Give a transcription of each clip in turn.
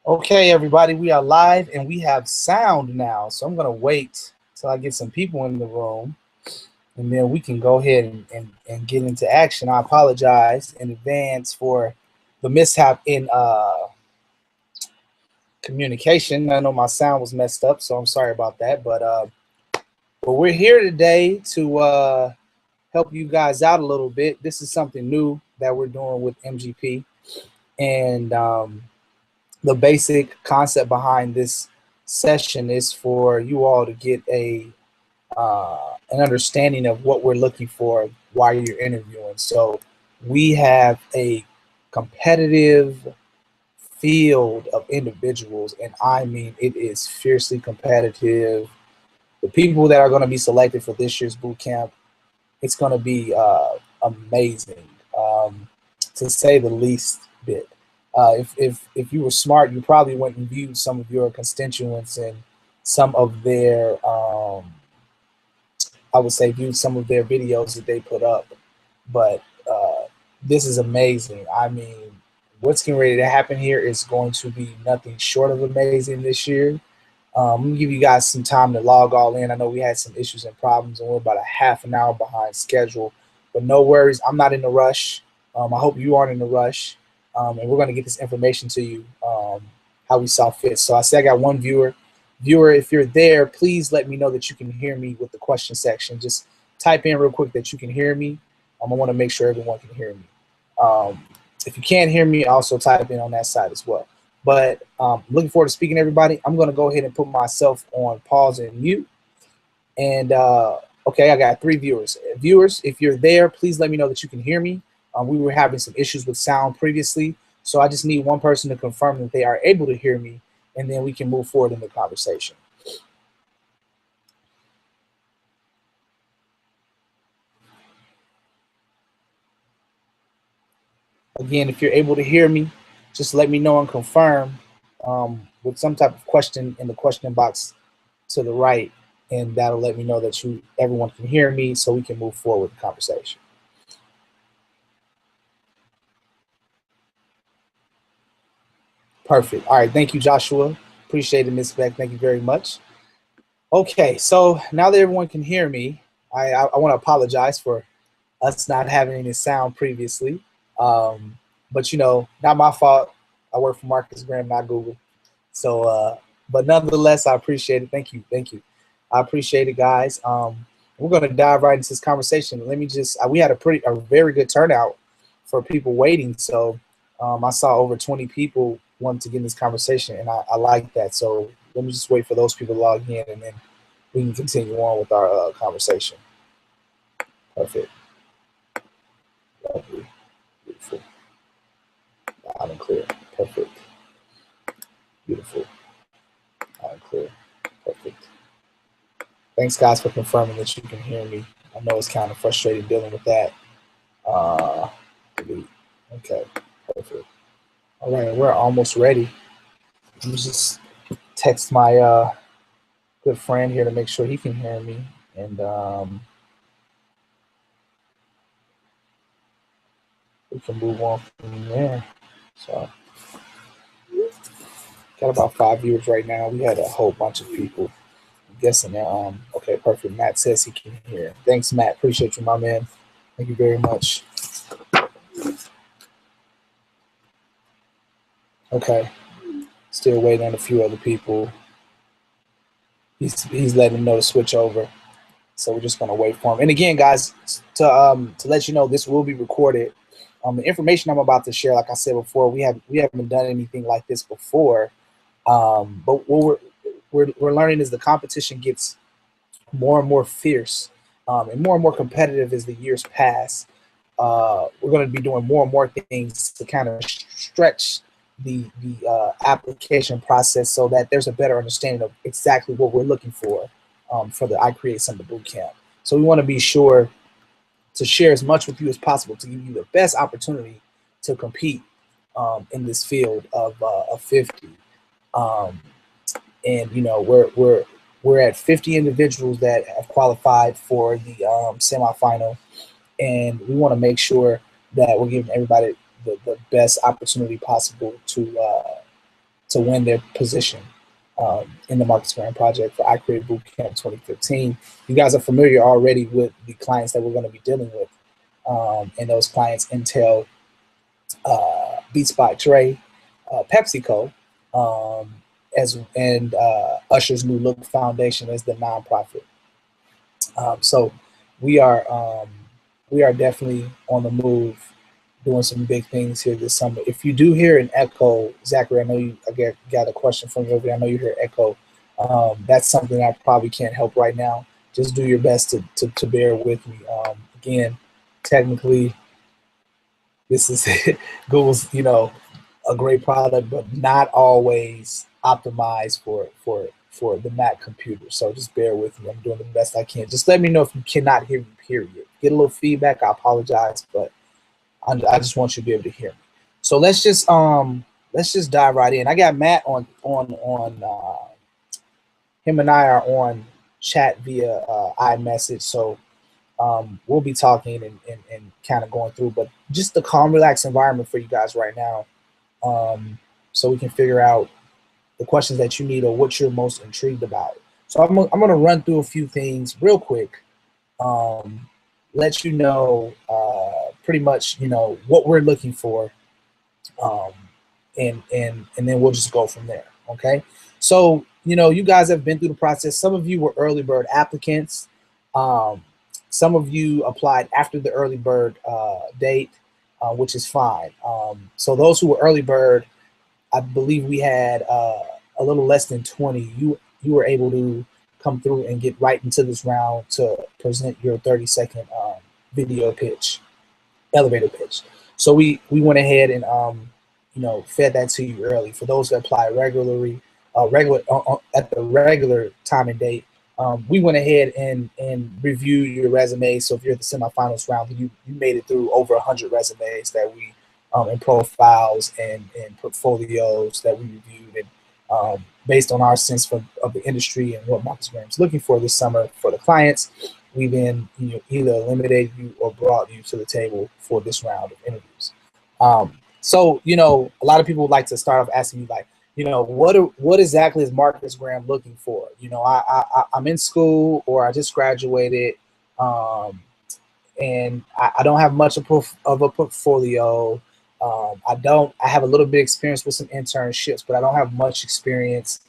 Okay, everybody, we are live and we have sound now. So I'm going to wait till I get some people in the room and then we can go ahead and get into action. I apologize in advance for the mishap in communication. I know my sound was messed up, so I'm sorry about that. But we're here today to help you guys out a little bit. This is something new that we're doing with MGP. And the basic concept behind this session is for you all to get an understanding of what we're looking for while you're interviewing. So we have a competitive field of individuals, and I mean it is fiercely competitive. The people that are going to be selected for this year's boot camp, it's going to be amazing, to say the least bit. If you were smart, you probably went and viewed some of your constituents and some of their, I would say, viewed some of their videos that they put up. But this is amazing. I mean, what's getting ready to happen here is going to be nothing short of amazing this year. I'm gonna give you guys some time to log all in. I know we had some issues and problems, and we're about a half an hour behind schedule. But no worries, I'm not in a rush. I hope you aren't in a rush. And we're going to get this information to you how we saw fit. So I said I got one viewer. Viewer, if you're there, please let me know that you can hear me with the question section. Just type in real quick that you can hear me. I want to make sure everyone can hear me. If you can't hear me, also type in on that side as well. But looking forward to speaking to everybody. I'm going to go ahead and put myself on pause and mute. And okay, I got 3 viewers. Viewers, if you're there, please let me know that you can hear me. We were having some issues with sound previously, so I just need one person to confirm that they are able to hear me, and then we can move forward in the conversation. Again, if you're able to hear me, just let me know and confirm with some type of question in the question box to the right, and that'll let me know that everyone can hear me so we can move forward with the conversation. Perfect. All right. Thank you, Joshua. Appreciate it, Ms. Beck. Thank you very much. Okay. So now that everyone can hear me, I want to apologize for us not having any sound previously. But, you know, not my fault. I work for Marcus Graham, not Google. So, but nonetheless, I appreciate it. Thank you. Thank you. I appreciate it, guys. We're going to dive right into this conversation. Let me just, we had a very good turnout for people waiting. So I saw over 20 people wanted to get in this conversation, and I like that. So let me just wait for those people to log in, and then we can continue on with our conversation. Perfect. Lovely. Beautiful. Loud and clear. Perfect. Beautiful. Loud and clear. Perfect. Thanks, guys, for confirming that you can hear me. I know it's kind of frustrating dealing with that. Delete. Okay. Perfect. All right, we're almost ready. Let me just text my good friend here to make sure he can hear me. And we can move on from there. So, got about 5 viewers right now. We had a whole bunch of people. I'm guessing that, okay, perfect. Matt says he can hear. Thanks, Matt. Appreciate you, my man. Thank you very much. Okay. Still waiting on a few other people. He's letting them know to switch over. So we're just going to wait for him. And again, guys, to let you know, this will be recorded. The information I'm about to share, like I said before, we haven't done anything like this before. But what we're learning is the competition gets more and more fierce and more competitive as the years pass. We're going to be doing more and more things to kind of stretch the application process so that there's a better understanding of exactly what we're looking for the I Create Something boot camp. So we want to be sure to share as much with you as possible to give you the best opportunity to compete in this field of 50. And you know, we're at 50 individuals that have qualified for the semifinal, and we want to make sure that we're giving everybody the best opportunity possible to to win their position in the Marcus Graham Project for I Create Bootcamp 2015. You guys are familiar already with the clients that we're going to be dealing with, and those clients entail Beats by Dre, PepsiCo, and Usher's New Look Foundation as the nonprofit. So we are definitely on the move, doing some big things here this summer. If you do hear an echo, Zachary, I know I got a question from you over there. I know you hear echo. That's something I probably can't help right now. Just do your best to bear with me. Again, technically, this is Google's, a great product, but not always optimized for the Mac computer. So just bear with me. I'm doing the best I can. Just let me know if you cannot hear me, period. Get a little feedback. I apologize, but I just want you to be able to hear me. So let's just dive right in. I got Matt on him and I are on chat via iMessage. So we'll be talking and kind of going through, but just the calm, relaxed environment for you guys right now, so we can figure out the questions that you need or what you're most intrigued about. So I'm going to run through a few things real quick, let you know pretty much, what we're looking for, and then we'll just go from there. Okay. So, you guys have been through the process. Some of you were early bird applicants. Some of you applied after the early bird date, which is fine. So those who were early bird, I believe we had a little less than 20. You were able to come through and get right into this round to present your 30-second video pitch, elevator pitch. So we went ahead and fed that to you early. For those that apply regularly, at the regular time and date, we went ahead and reviewed your resume. So if you're at the semifinals round, you made it through over 100 resumes that we and profiles and portfolios that we reviewed, and based on our sense of the industry and what Marcus Graham's looking for this summer for the clients, we then either eliminated you or brought you to the table for this round of interviews. So a lot of people would like to start off asking me, like, what exactly is Marcus Graham looking for? I'm in school, or I just graduated, and I don't have much of a portfolio. I have a little bit of experience with some internships, but I don't have much experience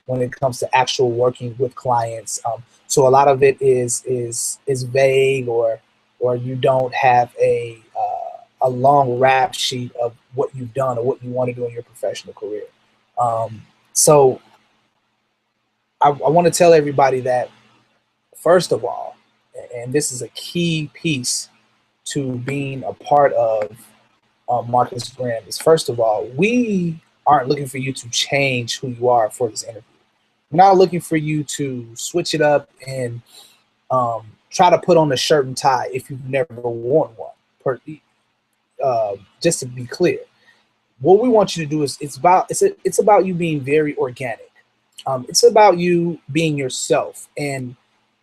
when it comes to actual working with clients. So a lot of it is vague, or you don't have a long rap sheet of what you've done or what you want to do in your professional career. So I want to tell everybody that, first of all, and this is a key piece to being a part of Marcus Graham, is, first of all, we aren't looking for you to change who you are for this interview. We're not looking for you to switch it up and try to put on a shirt and tie if you've never worn one. Just to be clear, what we want you to do is it's about you being very organic. It's about you being yourself, and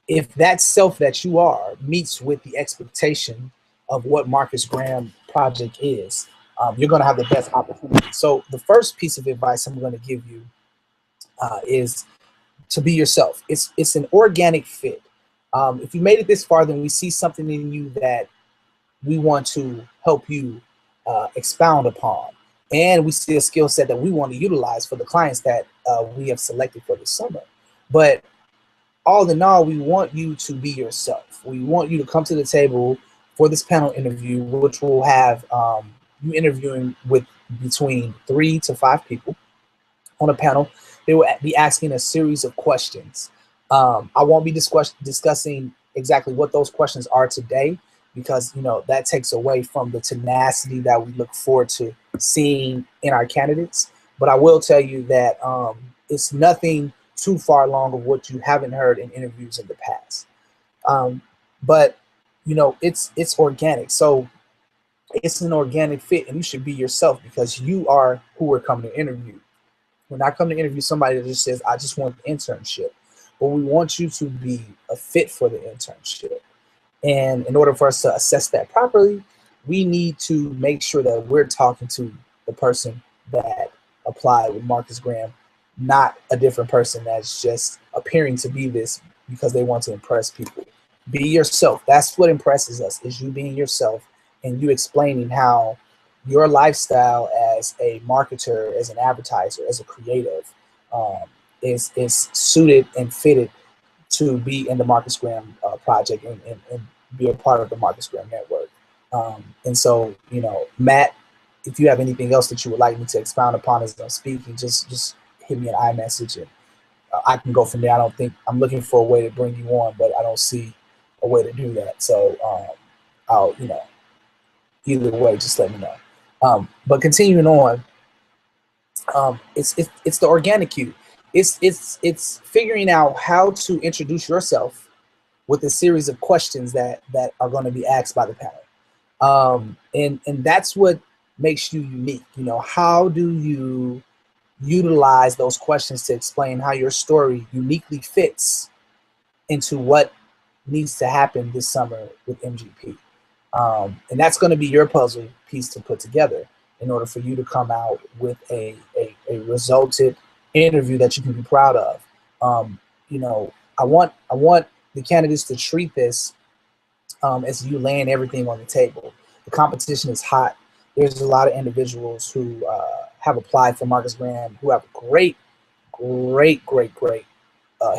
if that self that you are meets with the expectation of what Marcus Graham Project is, you're going to have the best opportunity. So the first piece of advice I'm going to give you is to be yourself. It's an organic fit. If you made it this far, then we see something in you that we want to help you expound upon, and we see a skill set that we want to utilize for the clients that we have selected for this summer. But all in all, we want you to be yourself. We want you to come to the table for this panel interview, which will have you interviewing with between 3 to 5 people on a panel. They will be asking a series of questions. I won't be discussing exactly what those questions are today, because that takes away from the tenacity that we look forward to seeing in our candidates. But I will tell you that it's nothing too far along of what you haven't heard in interviews in the past. But it's organic. So it's an organic fit, and you should be yourself, because you are who we're coming to interview. We're not coming to interview somebody that just says, I just want the internship. But we want you to be a fit for the internship. And in order for us to assess that properly, we need to make sure that we're talking to the person that apply with Marcus Graham, not a different person that's just appearing to be this because they want to impress people. Be yourself. That's what impresses us, is you being yourself and you explaining how your lifestyle as a marketer, as an advertiser, as a creative, is suited and fitted to be in the Marcus Graham project and be a part of the Marcus Graham network. And so, you know, Matt, if you have anything else that you would like me to expound upon as I'm speaking, just hit me an iMessage and I can go from there. I don't think I'm looking for a way to bring you on, but I don't see a way to do that. So I'll, you know, either way, just let me know. But continuing on, it's the organic cue. It's figuring out how to introduce yourself with a series of questions that are going to be asked by the panel. And that's what makes you unique. You know, how do you utilize those questions to explain how your story uniquely fits into what needs to happen this summer with MGP? And that's going to be your puzzle piece to put together in order for you to come out with a resulted interview that you can be proud of. You know, I want the candidates to treat this as you laying everything on the table. The competition is hot. There's a lot of individuals who have applied for Marcus Graham who have great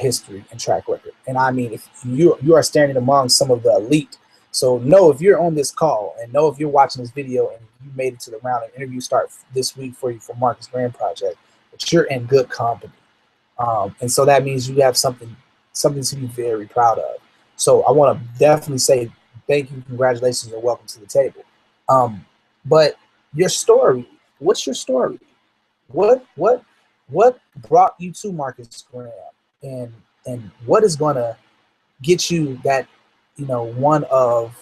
history and track record. And I mean, if you are standing among some of the elite. So know if you're on this call and know if you're watching this video and you made it to the round and interview start this week for you for Marcus Graham Project, that you're in good company. And so that means you have something to be very proud of. So I want to definitely say thank you, congratulations, and welcome to the table. But your story, what's your story? What brought you to Marcus Graham, and what is gonna get you that, you know, one of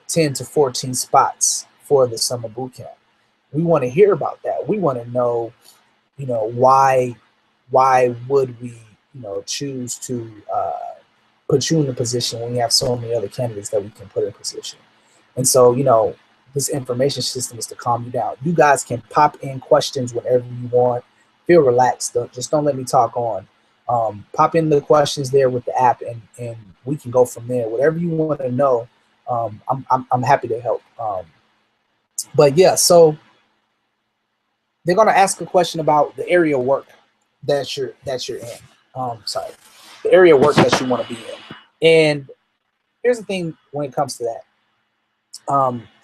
10 to 14 spots for the summer boot camp? We want to hear about that. We want to know, you know, why would we, you know, choose to put you in a position when we have so many other candidates that we can put in position. And so, you know, this information system is to calm you down. You guys can pop in questions whenever you want. Feel relaxed. Just don't let me talk on. Pop in the questions there with the app, and we can go from there. Whatever you want to know, I'm happy to help. But yeah, so they're gonna ask a question about the area of work that you're in. Sorry, the area of work that you want to be in. And here's the thing when it comes to that.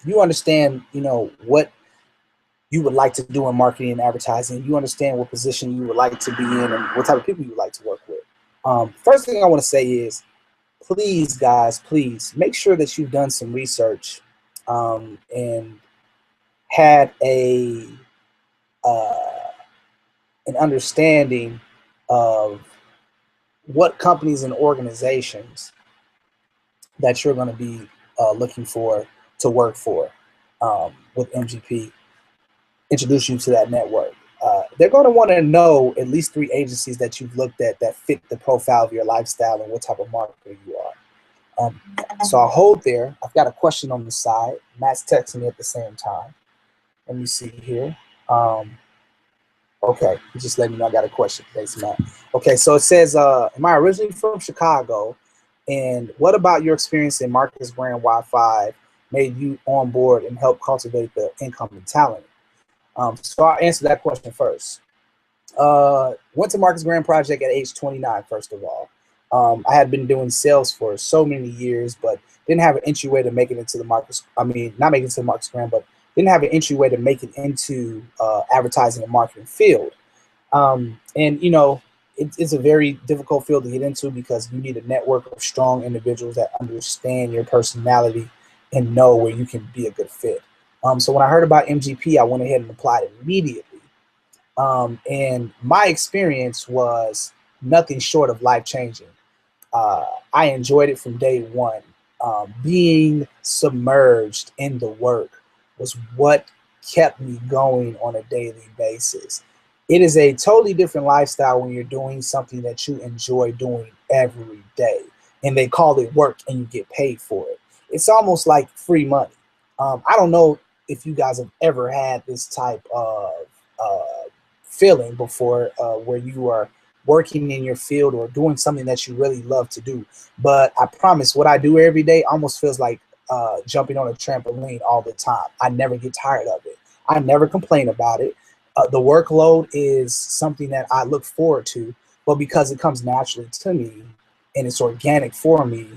You understand, you know, what you would like to do in marketing and advertising. You understand what position you would like to be in and what type of people you would like to work with. First thing I want to say is, please, guys, please make sure that you've done some research and had an understanding of what companies and organizations that you're going to be looking for to work for with MGP. Introduce you to that network. They're going to want to know at least 3 agencies that you've looked at that fit the profile of your lifestyle and what type of marketer you are. So I'll hold there. I've got a question on the side. Matt's texting me at the same time. Let me see here. Okay, just let me know I got a question. Thanks, Matt. Okay, so it says, am I originally from Chicago? And what about your experience in Marcus Graham Y5 made you on board and help cultivate the incoming talent? So I'll answer that question first. Went to Marcus Graham Project at age 29, first of all. I had been doing sales for so many years, but didn't have an entryway to make it into the Marcus, not make it into the Marcus Graham, but didn't have an entryway to make it into advertising and marketing field. And, you know, it's a very difficult field to get into because you need a network of strong individuals that understand your personality and know where you can be a good fit. So when I heard about MGP, I went ahead and applied immediately. And my experience was nothing short of life-changing. I enjoyed it from day one. Being submerged in the work was what kept me going on a daily basis. It is a totally different lifestyle when you're doing something that you enjoy doing every day, and they call it work and you get paid for it. It's almost like free money. I don't know if you guys have ever had this type of feeling before, where you are working in your field or doing something that you really love to do. But I promise, what I do every day almost feels like jumping on a trampoline all the time. I never get tired of it. I never complain about it. The workload is something that I look forward to, but because it comes naturally to me and it's organic for me,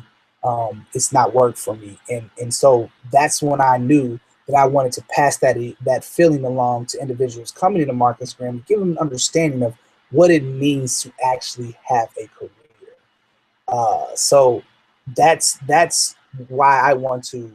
it's not work for me. And so that's when I knew that I wanted to pass that feeling along to individuals coming into marketing, give them an understanding of what it means to actually have a career. So that's why I want to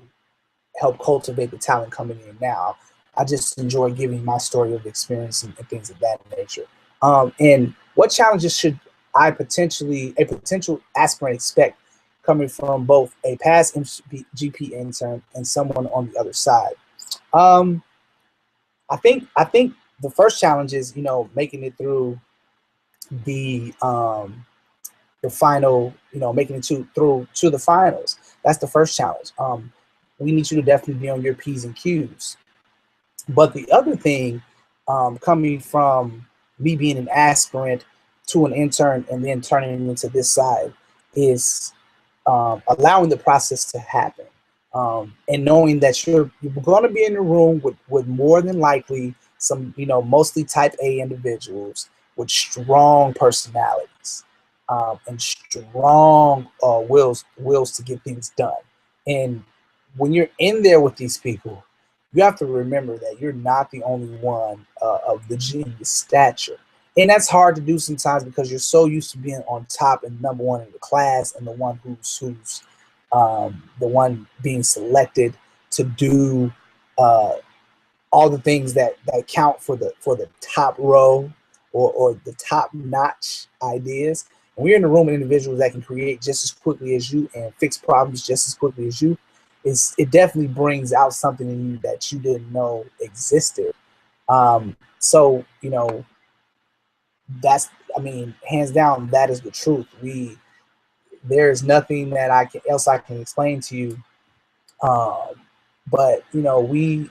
help cultivate the talent coming in now. I just enjoy giving my story of experience and things of that nature. And what challenges should a potential aspirant expect coming from both a past GP intern and someone on the other side? Um, I think the first challenge is, making it through the final, making it through to the finals. That's the first challenge. We need you to definitely be on your P's and Q's. But the other thing, coming from me being an aspirant to an intern and then turning into this side, is allowing the process to happen, and knowing that you're going to be in the room with more than likely some, mostly type A individuals with strong personalities, and strong wills to get things done. And when you're in there with these people, you have to remember that you're not the only one of the genius stature. And that's hard to do sometimes because you're so used to being on top and number one in the class and the one who's the one being selected to do all the things that count for the top row or the top notch ideas. And we're in the room with individuals that can create just as quickly as you and fix problems just as quickly as you. It definitely brings out something in you that you didn't know existed. So, hands down, that is the truth. There's nothing that I can explain to you. But you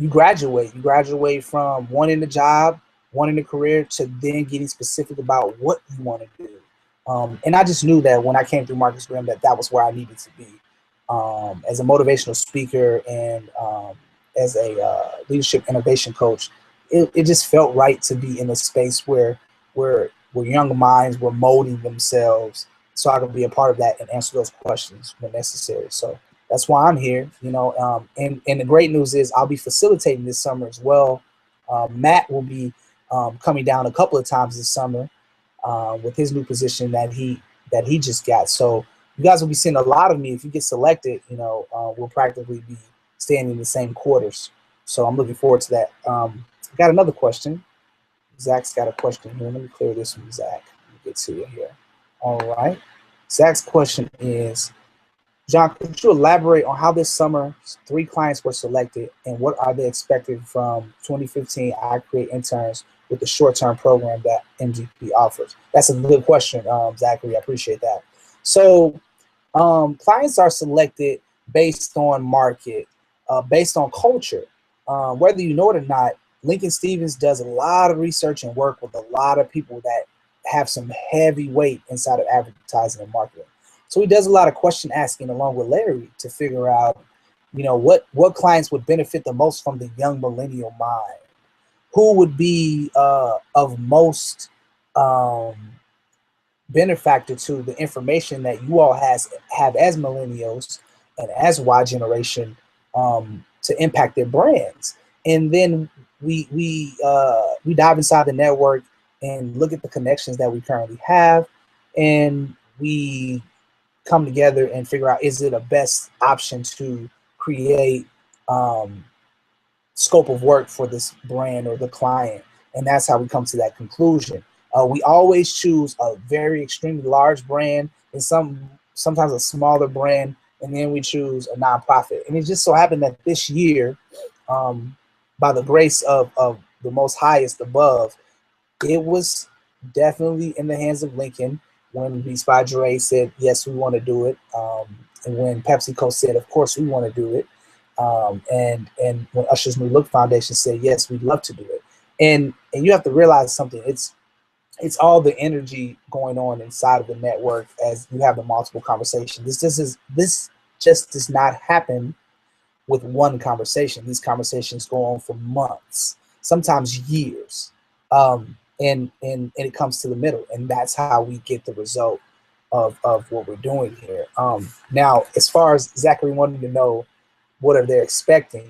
graduate from wanting the job, wanting a career, to then getting specific about what you want to do. And I just knew that when I came through Marcus Graham, that was where I needed to be. As a motivational speaker and as a leadership innovation coach, it just felt right to be in a space where young minds were molding themselves, so I could be a part of that and answer those questions when necessary. So that's why I'm here, and the great news is I'll be facilitating this summer as well. Matt will be coming down a couple of times this summer with his new position that he just got. So you guys will be seeing a lot of me. If you get selected, we'll practically be staying in the same quarters. So I'm looking forward to that. I got another question. Zach's got a question here. Let me clear this from Zach. Let me get to you here. All right. Zach's question is, John, could you elaborate on how this summer 3 clients were selected and what are they expected from 2015 I Create interns with the short-term program that MGP offers? That's a good question, Zachary. I appreciate that. So clients are selected based on market, based on culture. Whether you know it or not, Lincoln Stevens does a lot of research and work with a lot of people that have some heavy weight inside of advertising and marketing. So he does a lot of question asking along with Larry to figure out, what clients would benefit the most from the young millennial mind, who would be of most benefactor to the information that you all have as millennials and as Y generation to impact their brands. And then we dive inside the network and look at the connections that we currently have, and we come together and figure out, is it a best option to create scope of work for this brand or the client. And that's how we come to that conclusion. We always choose a very extremely large brand and sometimes a smaller brand, and then we choose a nonprofit. And it just so happened that this year, by the grace of the most highest above, it was definitely in the hands of Lincoln when Beats by Dre said, yes, we want to do it. And when PepsiCo said, of course, we want to do it. And when Usher's New Look Foundation said, yes, we'd love to do it. And you have to realize something. It's all the energy going on inside of the network as you have the multiple conversations. This just does not happen with one conversation. These conversations go on for months, sometimes years, and it comes to the middle, and that's how we get the result of what we're doing here. Now, as far as Zachary wanted to know, what are they expecting?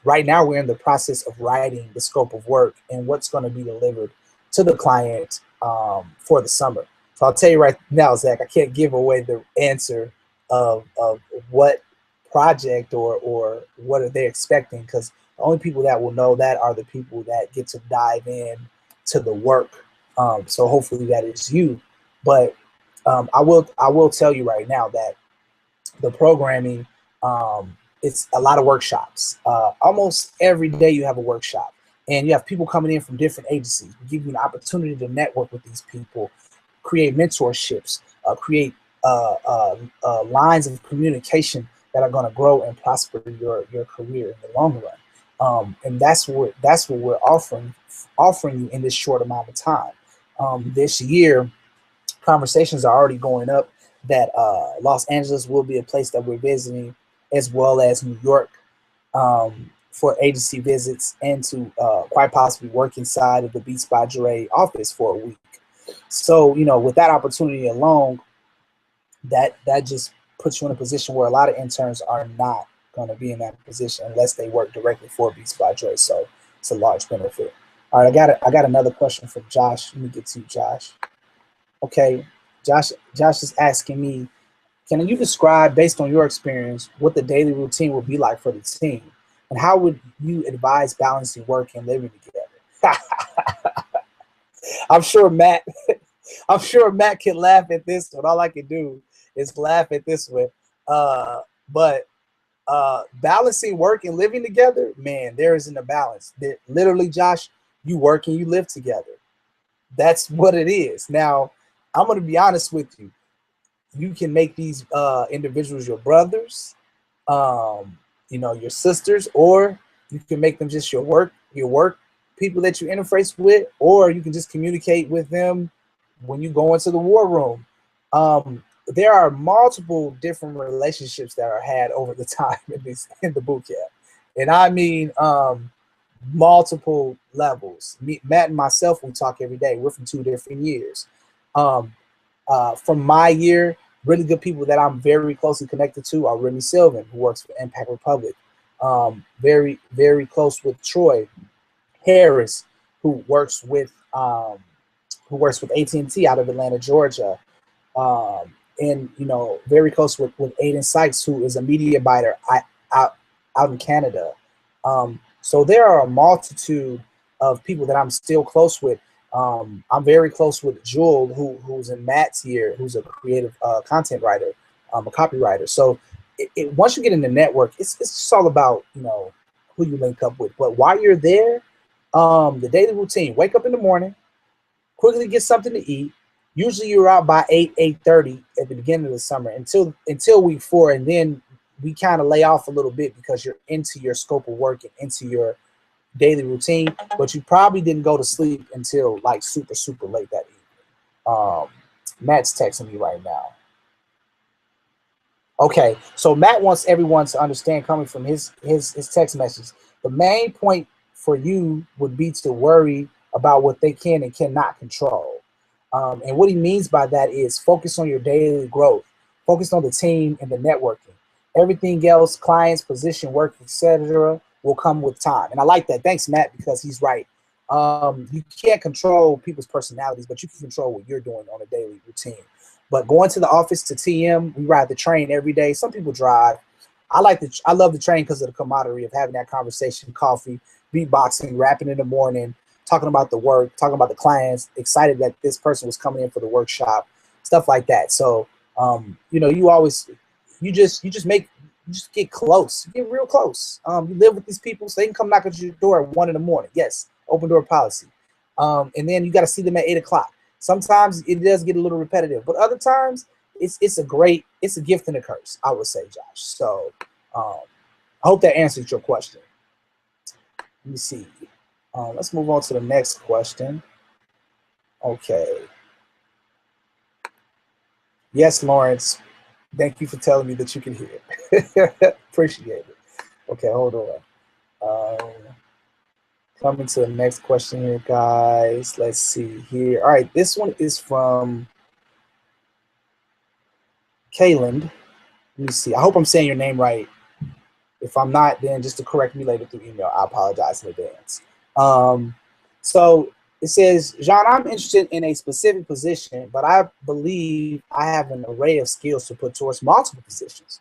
Right now, we're in the process of writing the scope of work and what's going to be delivered to the client for the summer. So I'll tell you right now, Zach, I can't give away the answer of what project or what are they expecting, because the only people that will know that are the people that get to dive in to the work. So hopefully that is you. But I will tell you right now that the programming, it's a lot of workshops. Almost every day you have a workshop, and you have people coming in from different agencies. We give you an opportunity to network with these people, create mentorships, create lines of communication that are going to grow and prosper your career in the long run. And that's what we're offering you in this short amount of time. This year, conversations are already going up that Los Angeles will be a place that we're visiting, as well as New York, for agency visits, and to quite possibly work inside of the Beats by Dre office for a week. So, with that opportunity alone, that just puts you in a position where a lot of interns are not going to be in that position unless they work directly for Beats by Dre. So it's a large benefit. All right, I got another question from Josh. Let me get to you, Josh. Okay, Josh is asking me, can you describe, based on your experience, what the daily routine would be like for the team, and how would you advise balancing work and living together? I'm sure Matt can laugh at this one. All I can do is laugh at this one. But balancing work and living together, man, there isn't a balance. Literally, Josh, you work and you live together. That's what it is. Now, I'm going to be honest with you. You can make these individuals your brothers, your sisters, or you can make them just your work people that you interface with, or you can just communicate with them when you go into the war room. There are multiple different relationships that are had over the time in the boot camp, and I mean multiple levels. Matt and myself, we talk every day. We're from 2 different years. From my year, really good people that I'm very closely connected to are Remy Sylvan, who works for Impact Republic. Very, very close with Troy Harris, who works with AT&T out of Atlanta, Georgia. And very close with Aiden Sykes, who is a media buyer out in Canada. So there are a multitude of people that I'm still close with. I'm very close with Jewel, who's in Matt's here, who's a creative content writer, a copywriter. So once you get in the network, it's just all about who you link up with. But while you're there, the daily routine: wake up in the morning, quickly get something to eat. Usually you're out by 8:30 at the beginning of the summer until week 4, and then we kind of lay off a little bit because you're into your scope of work and into your daily routine, but you probably didn't go to sleep until like super, super late that evening. Matt's texting me right now. Okay, so Matt wants everyone to understand, coming from his text message, the main point for you would be to worry about what they can and cannot control. And what he means by that is focus on your daily growth, focus on the team and the networking. Everything else, clients, position, work, etc., will come with time. And I like that. Thanks, Matt, because he's right. You can't control people's personalities, but you can control what you're doing on a daily routine. But going to the office to TM, we ride the train every day. Some people drive. I love the train because of the camaraderie of having that conversation, coffee, beatboxing, rapping in the morning, talking about the work, talking about the clients, excited that this person was coming in for the workshop, stuff like that. So, you just get close. You get real close. You live with these people, so they can come knock at your door at 1 in the morning. Yes, open door policy. And then you got to see them at 8 o'clock. Sometimes it does get a little repetitive, but other times it's a gift and a curse, I would say, Josh. So I hope that answers your question. Let me see. Let's move on to the next question. Okay. Yes, Lawrence. Thank you for telling me that you can hear. Appreciate it. Okay, hold on. Coming to the next question here, guys. Let's see here. All right, this one is from Kayland. Let me see. I hope I'm saying your name right. If I'm not, then just to correct me later through email. I apologize in advance. So it says, Jean, I'm interested in a specific position, but I believe I have an array of skills to put towards multiple positions.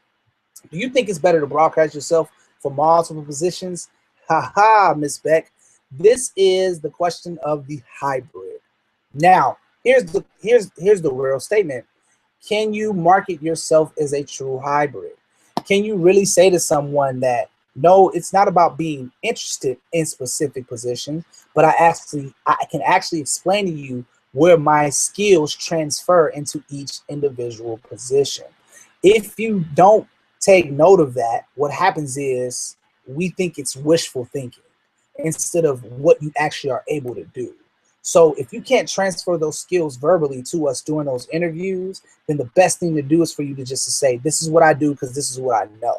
Do you think it's better to broadcast yourself for multiple positions? Ha, Miss Beck. This is the question of the hybrid. Now, here's the real statement. Can you market yourself as a true hybrid? Can you really say to someone that, no, it's not about being interested in specific positions, but I can actually explain to you where my skills transfer into each individual position. If you don't take note of that, what happens is we think it's wishful thinking instead of what you actually are able to do. So if you can't transfer those skills verbally to us during those interviews, then the best thing to do is for you to just to say, this is what I do because this is what I know.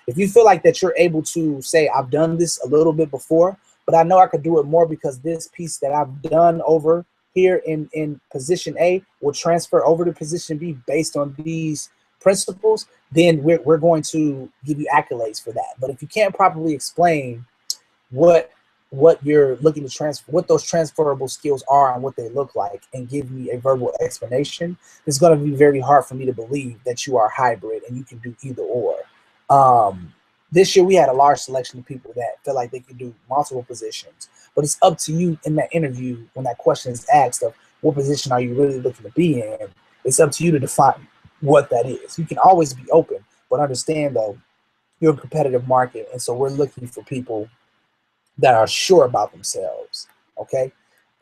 If you feel like that you're able to say, I've done this a little bit before, but I know I could do it more because this piece that I've done over here in position A will transfer over to position B based on these principles, then we're going to give you accolades for that. But if you can't properly explain what you're looking to transfer, what those transferable skills are and what they look like, and give me a verbal explanation, it's going to be very hard for me to believe that you are hybrid and you can do either or. This year we had a large selection of people that felt like they could do multiple positions, but it's up to you in that interview when that question is asked of what position are you really looking to be in. It's up to you to define what that is. You can always be open, but understand though, you're a competitive market, and so we're looking for people that are sure about themselves. Okay.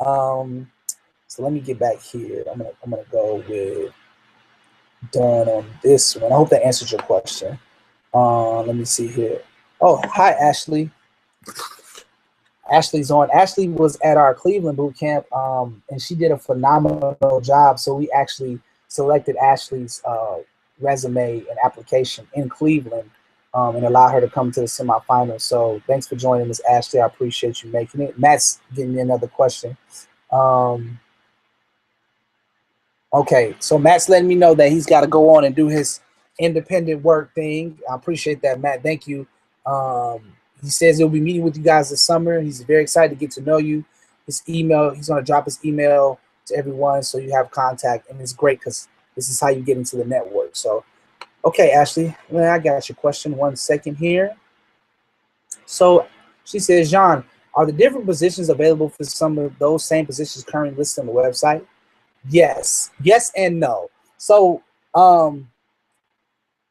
So let me get back here. I'm gonna go with done on this one. I hope that answers your question. Let me see here. Oh, hi Ashley. Ashley's on. Ashley was at our Cleveland boot camp, and she did a phenomenal job. So we actually selected Ashley's resume and application in Cleveland, and allowed her to come to the semifinals. So thanks for joining us, Ashley. I appreciate you making it. Matt's giving me another question. Okay, so Matt's letting me know that he's got to go on and do his independent work thing. I appreciate that, Matt. Thank you. He says he'll be meeting with you guys this summer. He's very excited to get to know you. His email, he's going to drop his email to everyone so you have contact, and it's great because this is how you get into the network. So, okay, Ashley, I got your question. 1 second here. So she says, John, are the different positions available for some of those same positions currently listed on the website? Yes and no. So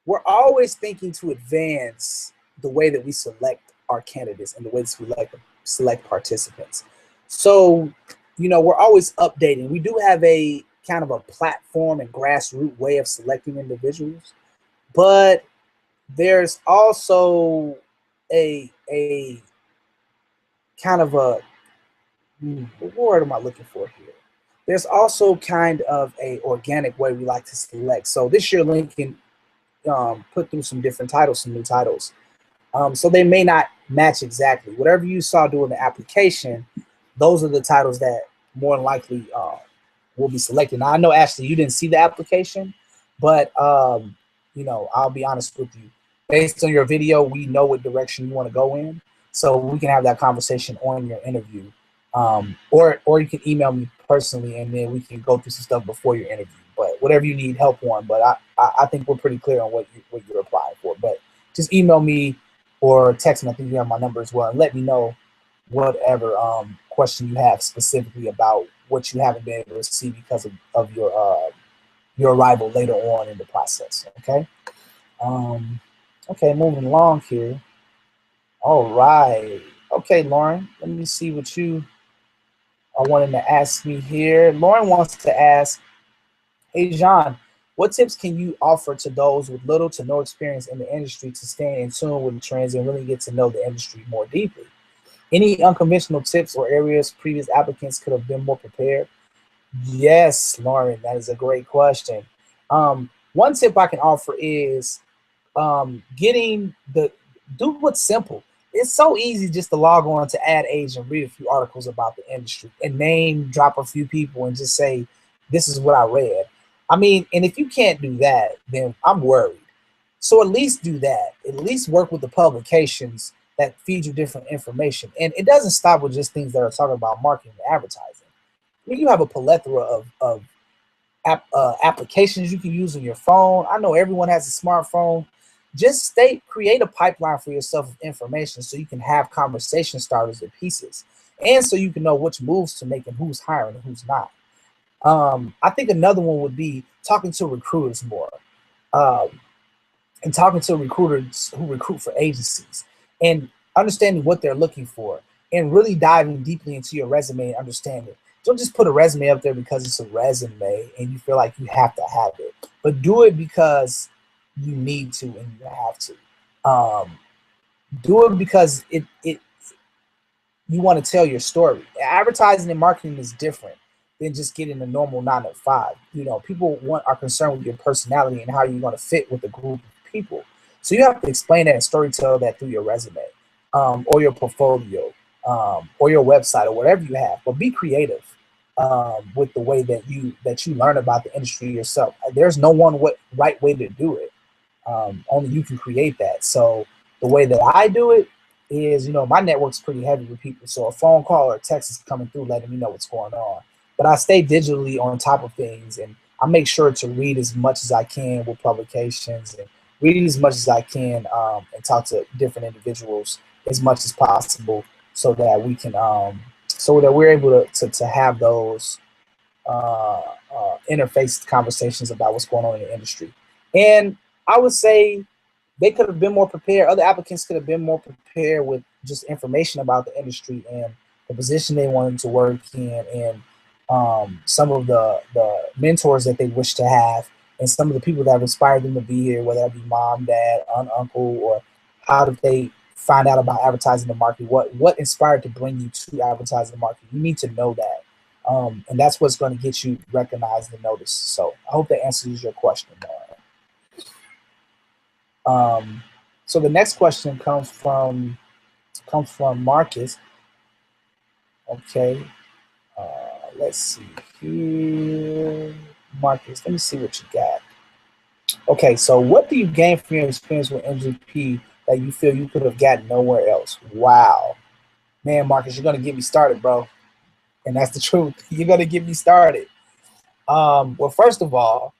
we're always thinking to advance the way that we select our candidates and the way that we select participants. So, we're always updating. We do have a kind of a platform and grassroots way of selecting individuals, but there's also a kind of a, what word am I looking for here? There's also kind of a organic way we like to select. So this year Lincoln put through some different titles, some new titles. So they may not match exactly. Whatever you saw during the application, those are the titles that more than likely will be selected. Now I know, Ashley, you didn't see the application, but I'll be honest with you. Based on your video, we know what direction you want to go in. So we can have that conversation on your interview. Or you can email me personally, and then we can go through some stuff before your interview. But whatever you need help on, but I think we're pretty clear on what you're applying for. But just email me or text me. I think you have my number as well, and let me know whatever question you have specifically about what you haven't been able to see because of your arrival later on in the process. Okay. Okay, moving along here. All right. Okay, Lauren, let me see what you are wanting to ask me here. Lauren wants to ask, hey, John, what tips can you offer to those with little to no experience in the industry to stay in tune with the trends and really get to know the industry more deeply? Any unconventional tips or areas previous applicants could have been more prepared? Yes, Lauren, that is a great question. One tip I can offer is getting the do what's simple. It's so easy just to log on to Ad Age and read a few articles about the industry and name drop a few people and just say, this is what I read. I mean, and if you can't do that, then I'm worried. So at least do that. At least work with the publications that feed you different information. And it doesn't stop with just things that are talking about marketing and advertising. I mean, you have a plethora of applications you can use on your phone. I know everyone has a smartphone. Just create a pipeline for yourself of information so you can have conversation starters and pieces, and so you can know which moves to make and who's hiring and who's not. I think another one would be talking to recruiters more, um, and talking to recruiters who recruit for agencies and understanding what they're looking for and really diving deeply into your resume and understanding. Don't just put a resume up there because it's a resume and you feel like you have to have it, but do it because you need to and you have to. Do it because it you want to tell your story. Advertising and marketing is different than just getting a normal 9 to 5. You know, people are concerned with your personality and how you're going to fit with a group of people. So you have to explain that and storytell that through your resume, or your portfolio, or your website or whatever you have. But be creative with the way that you learn about the industry yourself. There's no one right way to do it. Only you can create that. So the way that I do it is, my network's pretty heavy with people. So a phone call or a text is coming through letting me know what's going on. But I stay digitally on top of things, and I make sure to read as much as I can with publications and read as much as I can, and talk to different individuals as much as possible so that we can, so that we're able to have those interface conversations about what's going on in the industry. And I would say they could have been more prepared. Other applicants could have been more prepared with just information about the industry and the position they wanted to work in, and some of the mentors that they wish to have, and some of the people that inspired them to be here, whether that be mom, dad, aunt, uncle, or how did they find out about advertising and marketing? What inspired to bring you to advertising and marketing? You need to know that. And that's what's going to get you recognized and noticed. So I hope that answers your question, so the next question comes from Marcus. Okay, let's see here, Marcus. Let me see what you got. Okay, so what do you gain from your experience with MGP that you feel you could have gotten nowhere else? Wow, man, Marcus, you're gonna get me started, bro, and that's the truth. You're gonna get me started. Well, first of all,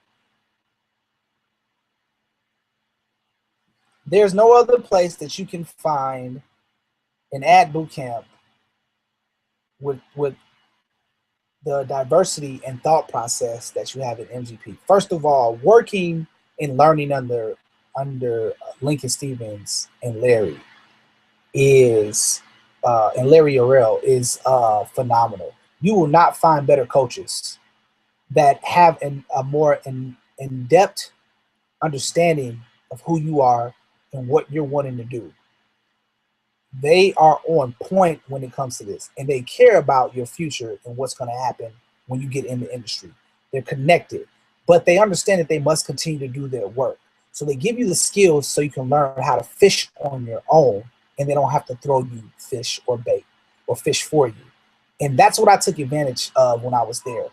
there's no other place that you can find an ad boot camp with the diversity and thought process that you have at MGP. First of all, working and learning under Lincoln Stevens and Larry is and Larry Orrell is phenomenal. You will not find better coaches that have a more in-depth understanding of who you are and what you're wanting to do. They are on point when it comes to this, and they care about your future and what's going to happen when you get in the industry. They're connected, but they understand that they must continue to do their work. So they give you the skills so you can learn how to fish on your own, and they don't have to throw you fish or bait or fish for you. And that's what I took advantage of when I was there.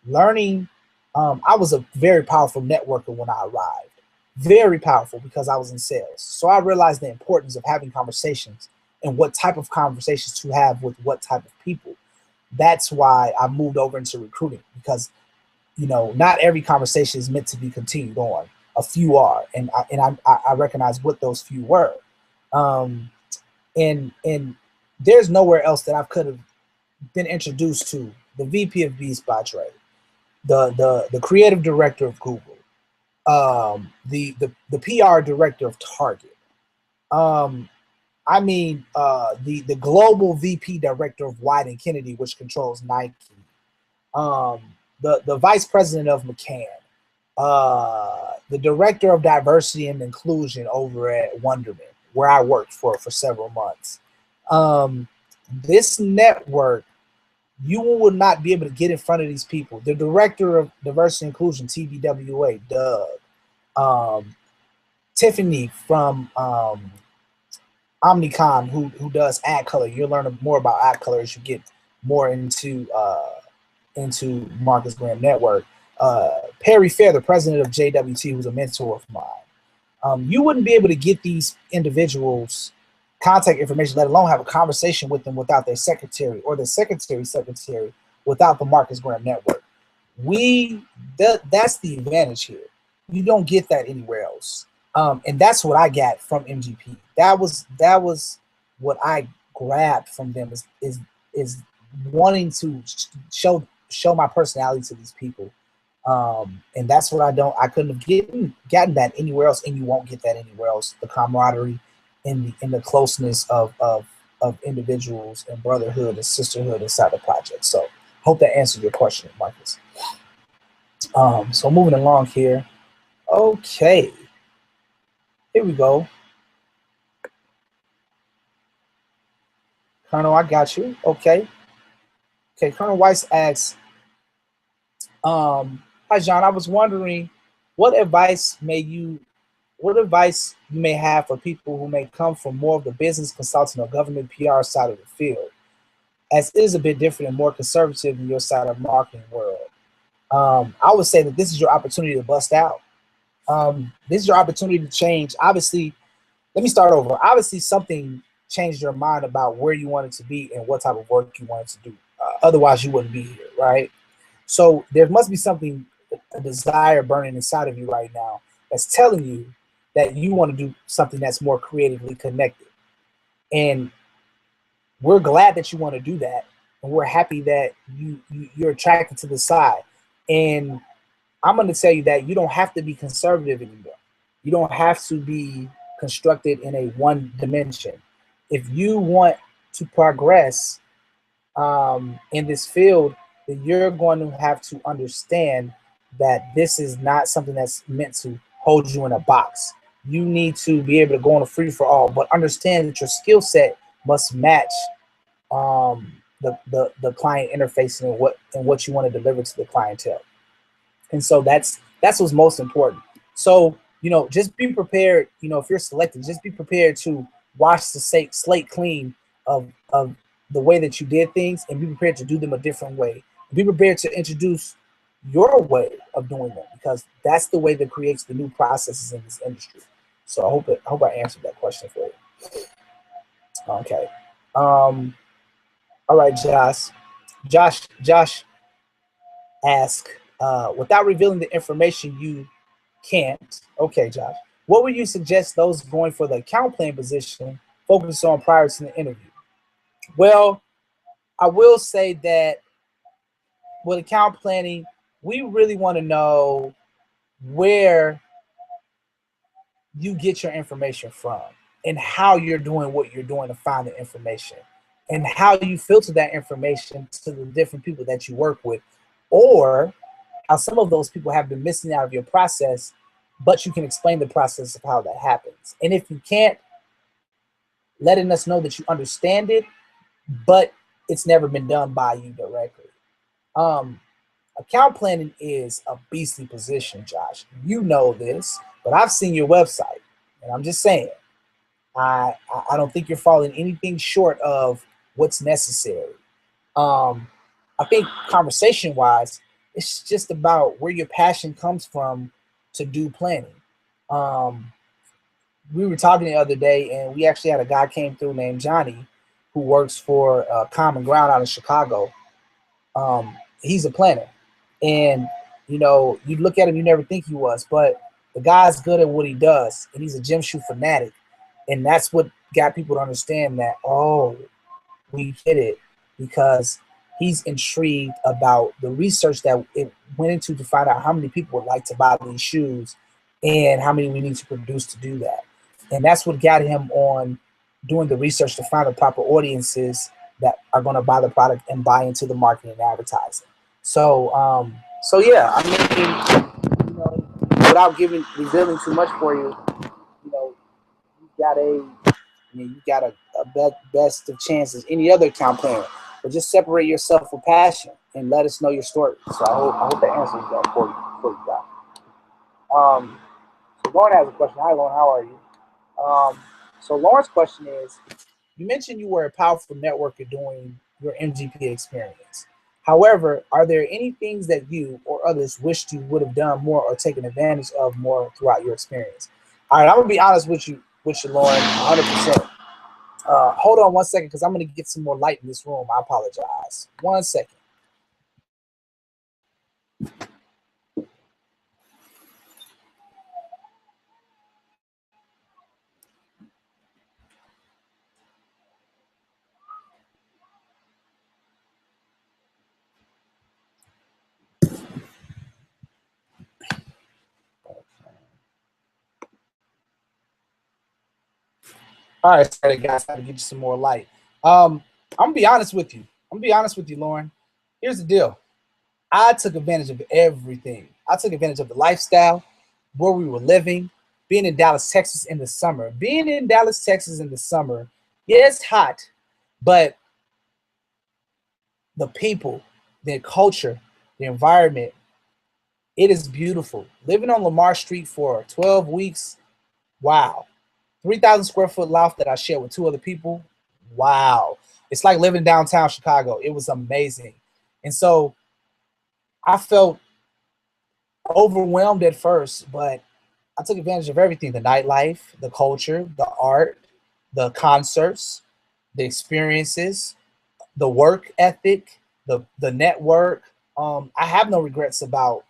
Learning, I was a very powerful networker when I arrived. Very powerful because I was in sales. So I realized the importance of having conversations and what type of conversations to have with what type of people. That's why I moved over into recruiting, because not every conversation is meant to be continued on. A few are, and I recognize what those few were. And there's nowhere else that I could have been introduced to the VP of Beast by Trade, the creative director of Google, the PR director of Target. The global VP director of White and Kennedy, which controls Nike. The vice president of McCann. The director of diversity and inclusion over at Wonderman, where I worked for several months. This network, you will not be able to get in front of these people. The director of diversity and inclusion, TBWA, Doug, Tiffany from Omnicom, who does ad color. You'll learn more about ad color as you get more into Marcus Graham Network. Perry Fair, the president of JWT, who's a mentor of mine. You wouldn't be able to get these individuals contact information, let alone have a conversation with them without their secretary or their secretary's secretary without the Marcus Graham Network. That's the advantage here. You don't get that anywhere else. And that's what I got from MGP. That was what I grabbed from them is wanting to show my personality to these people. And that's what I couldn't have gotten that anywhere else, and you won't get that anywhere else. The camaraderie and the closeness of individuals and brotherhood and sisterhood inside the project. So hope that answered your question, Marcus. So moving along here. Okay. Here we go. Colonel, I got you. Okay. Okay, Colonel Weiss asks, hi John, I was wondering what advice you may have for people who may come from more of the business consulting or government PR side of the field, as it is a bit different and more conservative than your side of the marketing world. I would say that this is your opportunity to bust out. This is your opportunity to change. Obviously, let me start over. Obviously, something changed your mind about where you wanted to be and what type of work you wanted to do. Otherwise, you wouldn't be here, right? So there must be something, a desire burning inside of you right now that's telling you that you want to do something that's more creatively connected. And we're glad that you want to do that. And we're happy that you're attracted to the side. And I'm going to tell you that you don't have to be conservative anymore. You don't have to be constructed in a one dimension. If you want to progress in this field, then you're going to have to understand that this is not something that's meant to hold you in a box. You need to be able to go on a free for all, but understand that your skill set must match the client interface and what you want to deliver to the clientele. And so that's what's most important. So, just be prepared. If you're selected, just be prepared to wash the slate clean of the way that you did things, and be prepared to do them a different way. Be prepared to introduce your way of doing them, because that's the way that creates the new processes in this industry. So I hope I answered that question for you. Okay. All right, Josh asked, without revealing the information you can't. Okay, Josh. What would you suggest those going for the account plan position focus on prior to the interview? Well, I will say that with account planning, we really want to know where you get your information from and how you're doing what you're doing to find the information, and how you filter that information to the different people that you work with, or how some of those people have been missing out of your process, but you can explain the process of how that happens. And if you can't, letting us know that you understand it, but it's never been done by you directly. Account planning is a beastly position, Josh. You know this, but I've seen your website, and I'm just saying, I don't think you're falling anything short of what's necessary. I think conversation-wise, it's just about where your passion comes from to do planning. We were talking the other day, and we actually had a guy came through named Johnny, who works for Common Ground out of Chicago. He's a planner, and you look at him, you never think he was, but the guy's good at what he does, and he's a gym shoe fanatic, and that's what got people to understand that, oh, we get it, because he's intrigued about the research that it went into to find out how many people would like to buy these shoes and how many we need to produce to do that. And that's what got him on doing the research to find the proper audiences that are going to buy the product and buy into the marketing and advertising. So yeah, I mean, without revealing too much for you, you got best of chances any other account plan. But just separate yourself with passion and let us know your story. So I hope that answers that for you guys. So Lauren has a question. Hi, Lauren. How are you? So Lauren's question is, you mentioned you were a powerful networker during your MGP experience. However, are there any things that you or others wished you would have done more or taken advantage of more throughout your experience? All right, I'm gonna be honest with you, Lauren, 100%. Hold on one second, because I'm gonna get some more light in this room. I apologize. 1 second. All right, sorry guys, I had to get you some more light. I'm gonna be honest with you. Lauren. Here's the deal. I took advantage of everything. I took advantage of the lifestyle, where we were living, being in Dallas, Texas in the summer. Yeah, it's hot, but the people, the culture, the environment, it is beautiful. Living on Lamar Street for 12 weeks, wow. 3,000 square foot loft that I shared with 2 other people, wow. It's like living downtown Chicago. It was amazing. And so I felt overwhelmed at first, but I took advantage of everything: the nightlife, the culture, the art, the concerts, the experiences, the work ethic, the network. I have no regrets about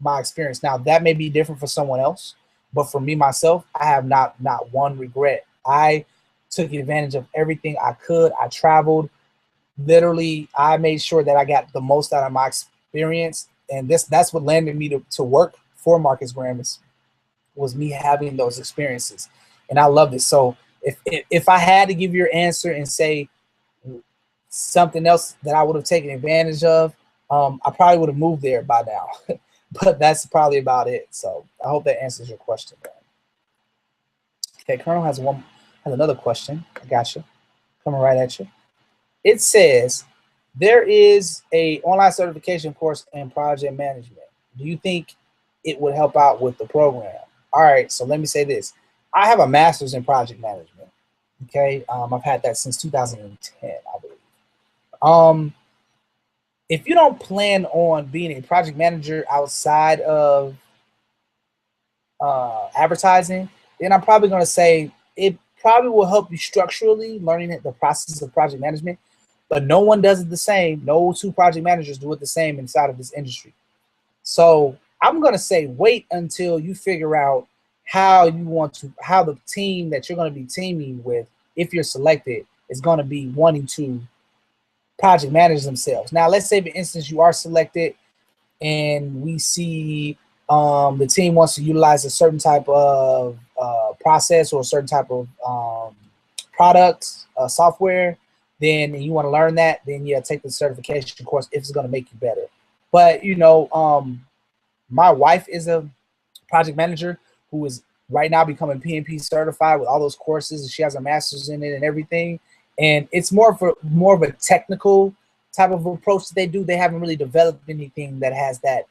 my experience. Now that may be different for someone else, but for me myself, I have not one regret. I took advantage of everything I could. I traveled. Literally, I made sure that I got the most out of my experience, and that's what landed me to work for Marcus Graham, was me having those experiences, and I loved it. So if I had to give your answer and say something else that I would have taken advantage of, I probably would have moved there by now. But that's probably about it. So I hope that answers your question, man. Okay, Colonel has another question. I got you. Coming right at you. It says, there is a online certification course in project management. Do you think it would help out with the program? All right, so let me say this. I have a master's in project management. Okay, I've had that since 2010, I believe. If you don't plan on being a project manager outside of advertising, then I'm probably going to say it probably will help you structurally learning the process of project management, but no one does it the same. No 2 project managers do it the same inside of this industry. So I'm going to say wait until you figure out how the team that you're going to be teaming with, if you're selected, is going to be wanting to project manage themselves. Now, let's say, for instance, you are selected and we see the team wants to utilize a certain type of process or a certain type of product, software, then you want to learn that, then yeah, take the certification course if it's going to make you better. But, you know, my wife is a project manager who is right now becoming PMP certified with all those courses, and she has a master's in it and everything. And it's more of a technical type of approach that they do. They haven't really developed anything that has that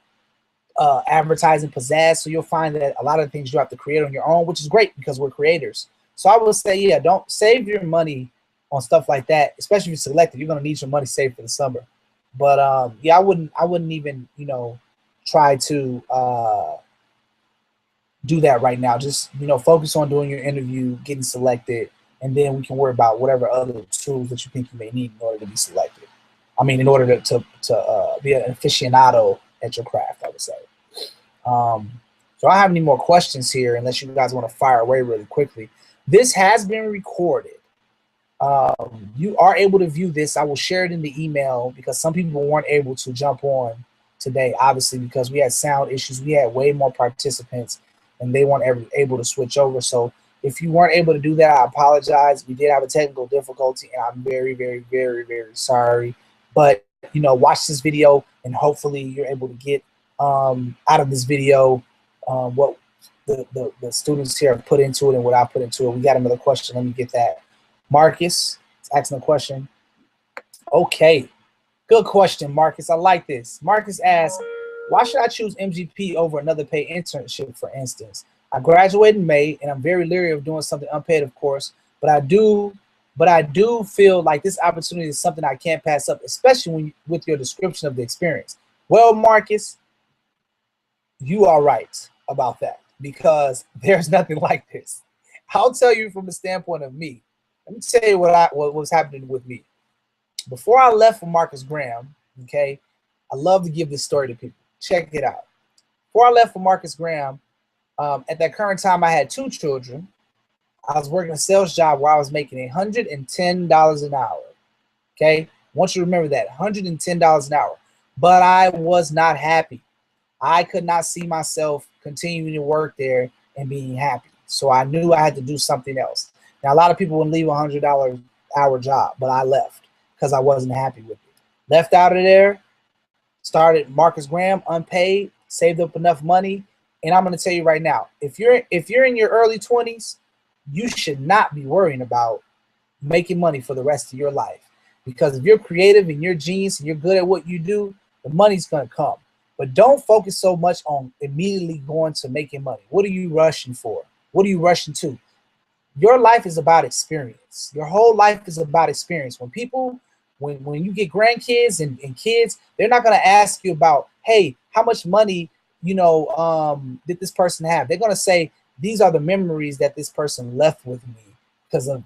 advertising pizzazz. So you'll find that a lot of things you have to create on your own, which is great because we're creators. So I would say, yeah, don't save your money on stuff like that, especially if you're selected. You're gonna need your money saved for the summer. But yeah, I wouldn't even, you know, try to do that right now. Just, you know, focus on doing your interview, getting selected, and then we can worry about whatever other tools that you think you may need in order to be selected. I mean, in order to be an aficionado at your craft, I would say. So I don't have any more questions here, unless you guys want to fire away really quickly. This has been recorded. You are able to view this. I will share it in the email because some people weren't able to jump on today, obviously, because we had sound issues. We had way more participants and they weren't able to switch over. So if you weren't able to do that, I apologize. We did have a technical difficulty, and I'm very, very, very, very sorry. But, you know, watch this video, and hopefully you're able to get out of this video what the students here have put into it and what I put into it. We got another question. Let me get that. Marcus is asking a question. Okay, good question, Marcus. I like this. Marcus asks, why should I choose MGP over another paid internship, for instance? I graduated in May, and I'm very leery of doing something unpaid, of course, but I do feel like this opportunity is something I can't pass up, especially when with your description of the experience. Well, Marcus, you are right about that, because there's nothing like this. I'll tell you from the standpoint of me. Let me tell you what was happening with me. Before I left for Marcus Graham, okay, I love to give this story to people. Check it out. Before I left for Marcus Graham, at that current time, I had 2 children. I was working a sales job where I was making $110 an hour. Okay, I want you to remember that, $110 an hour. But I was not happy. I could not see myself continuing to work there and being happy. So I knew I had to do something else. Now, a lot of people would leave a $100 hour job, but I left because I wasn't happy with it. Left out of there, started Marcus Graham, unpaid, saved up enough money. And I'm going to tell you right now, if you're in your early 20s, you should not be worrying about making money for the rest of your life. Because if you're creative and you're genius and you're good at what you do, the money's going to come. But don't focus so much on immediately going to making money. What are you rushing for? What are you rushing to? Your life is about experience. Your whole life is about experience. When you get grandkids and kids, they're not going to ask you about, hey, how much money, did this person have? They're going to say, these are the memories that this person left with me because of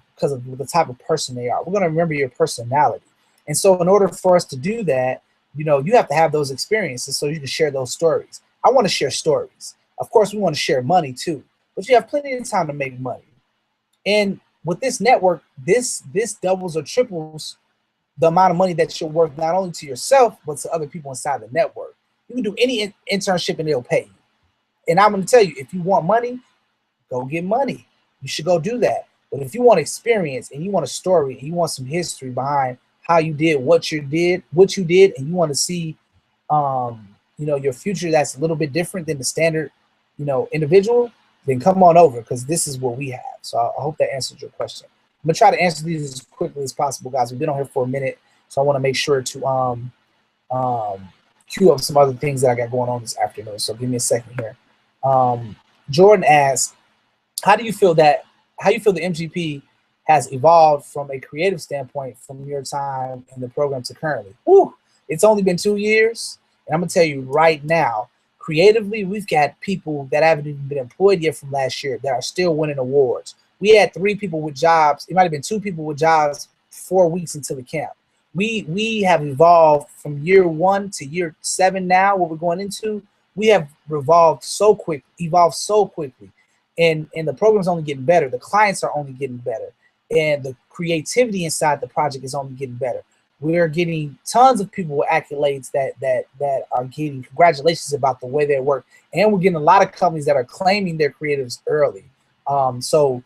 the type of person they are. We're going to remember your personality. And so in order for us to do that, you have to have those experiences so you can share those stories. I want to share stories. Of course, we want to share money too, but you have plenty of time to make money. And with this network, this doubles or triples the amount of money that you're worth not only to yourself, but to other people inside the network. You can do any internship and they'll pay you. And I'm going to tell you, if you want money, go get money. You should go do that. But if you want experience and you want a story and you want some history behind how you did what you did, and you want to see, your future that's a little bit different than the standard, individual, then come on over, because this is what we have. So I hope that answers your question. I'm gonna try to answer these as quickly as possible, guys. We've been on here for a minute, so I want to make sure to queue up some other things that I got going on this afternoon. So give me a second here. Jordan asks, how do you feel the MGP has evolved from a creative standpoint from your time in the program to currently? Whew, it's only been 2 years, and I'm gonna tell you right now, creatively, we've got people that haven't even been employed yet from last year that are still winning awards. We had 3 people with jobs. It might have been 2 people with jobs 4 weeks into the camp. We have evolved from year 1 to year 7 now, what we're going into. We have evolved so quickly. And the program's only getting better. The clients are only getting better. And the creativity inside the project is only getting better. We're getting tons of people with accolades that are getting congratulations about the way they work. And we're getting a lot of companies that are claiming their creatives early. So,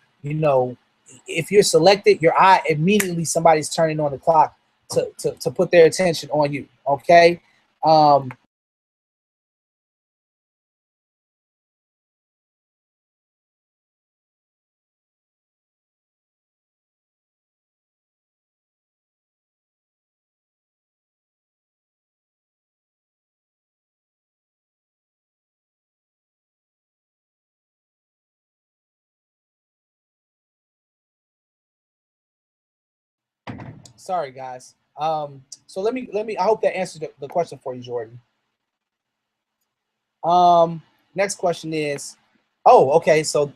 if you're selected, your eye immediately somebody's turning on the clock to put their attention on you. Okay. Sorry, guys. So let me. I hope that answered the question for you, Jordan. Next question is, okay. So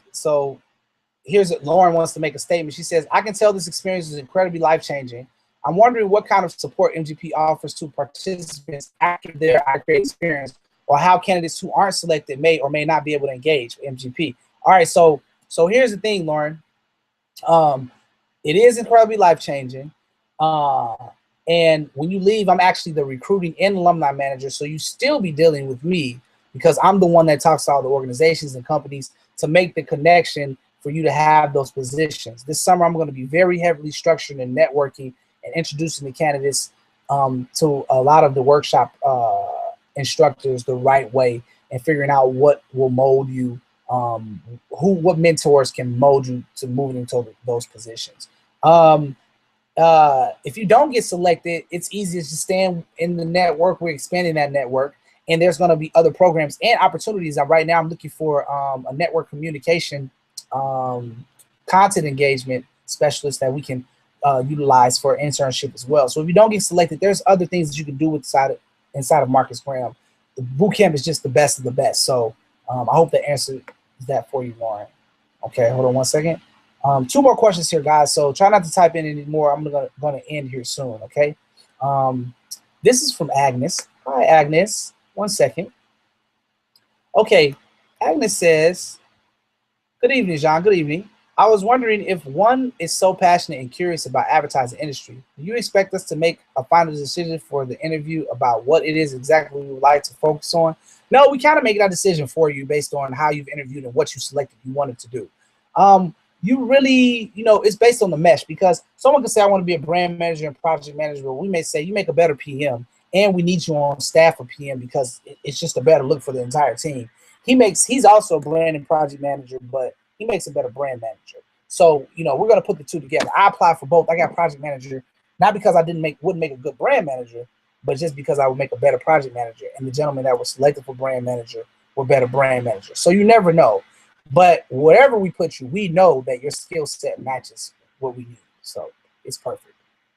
here's it. Lauren wants to make a statement. She says, I can tell this experience is incredibly life-changing. I'm wondering what kind of support MGP offers to participants after their iCreate experience, or how candidates who aren't selected may or may not be able to engage with MGP. All right, so here's the thing, Lauren. It is incredibly life-changing. And when you leave, I'm actually the recruiting and alumni manager, so you still be dealing with me because I'm the one that talks to all the organizations and companies to make the connection for you to have those positions. This summer, I'm going to be very heavily structured in networking and introducing the candidates to a lot of the workshop instructors the right way, and figuring out what will mold you, what mentors can mold you to moving into those positions. If you don't get selected, it's easiest to stay in the network. We're expanding that network, and there's going to be other programs and opportunities. Right now, I'm looking for a network communication content engagement specialist that we can utilize for internship as well. So if you don't get selected, there's other things that you can do inside of Marcus Graham. The boot camp is just the best of the best. So I hope that answers that for you, Lauren. Okay, hold on one second. 2 more questions here, guys. So try not to type in any more. I'm going to end here soon, okay? This is from Agnes. Hi, Agnes. 1 second. Okay, Agnes says, good evening, Jean. Good evening. I was wondering, if one is so passionate and curious about advertising industry, do you expect us to make a final decision for the interview about what it is exactly we would like to focus on? No, we kind of make that decision for you based on how you've interviewed and what you selected you wanted to do. You really, it's based on the mesh, because someone can say, I want to be a brand manager and project manager, but we may say you make a better PM and we need you on staff for PM because it's just a better look for the entire team. He's also a brand and project manager, but he makes a better brand manager. So, we're going to put the two together. I applied for both. I got project manager, not because I wouldn't make a good brand manager, but just because I would make a better project manager. And the gentlemen that were selected for brand manager were better brand managers. So you never know. But wherever we put you, we know that your skill set matches what we need. So it's perfect.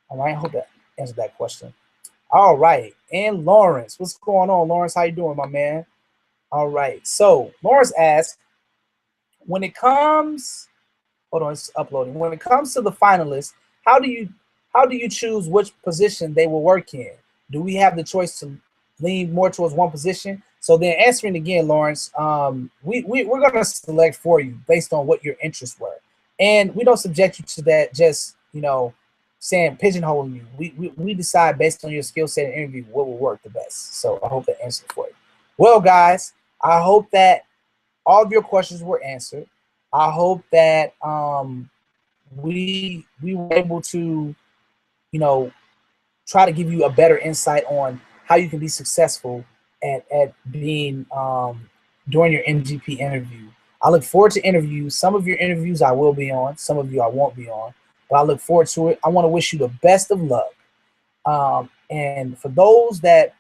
All right. I hope that answered that question. All right. And Lawrence, what's going on, Lawrence? How you doing, my man? All right. So Lawrence asked, when it comes, hold on, it's uploading. When it comes to the finalists, how do you choose which position they will work in? Do we have the choice to lean more towards one position? So then, answering again, Lawrence, we're going to select for you based on what your interests were, and we don't subject you to that. Just saying pigeonholing you. We decide based on your skill set and interview what will work the best. So I hope that answered for you. Well, guys, I hope that all of your questions were answered. I hope that we were able to, try to give you a better insight on how you can be successful at being during your MGP interview. I look forward to interviews. Some of your interviews I will be on, some of you I won't be on, but I look forward to it. I want to wish you the best of luck. And for those that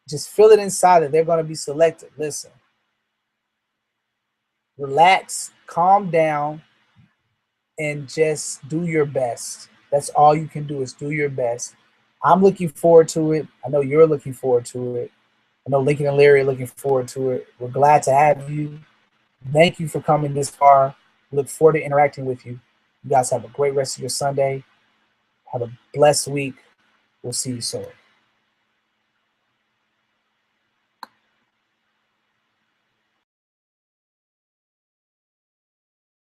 just feel it inside that they're going to be selected, listen, relax, calm down, and just do your best. That's all you can do, is do your best. I'm looking forward to it. I know you're looking forward to it. I know Lincoln and Larry are looking forward to it. We're glad to have you. Thank you for coming this far. Look forward to interacting with you. You guys have a great rest of your Sunday. Have a blessed week. We'll see you soon.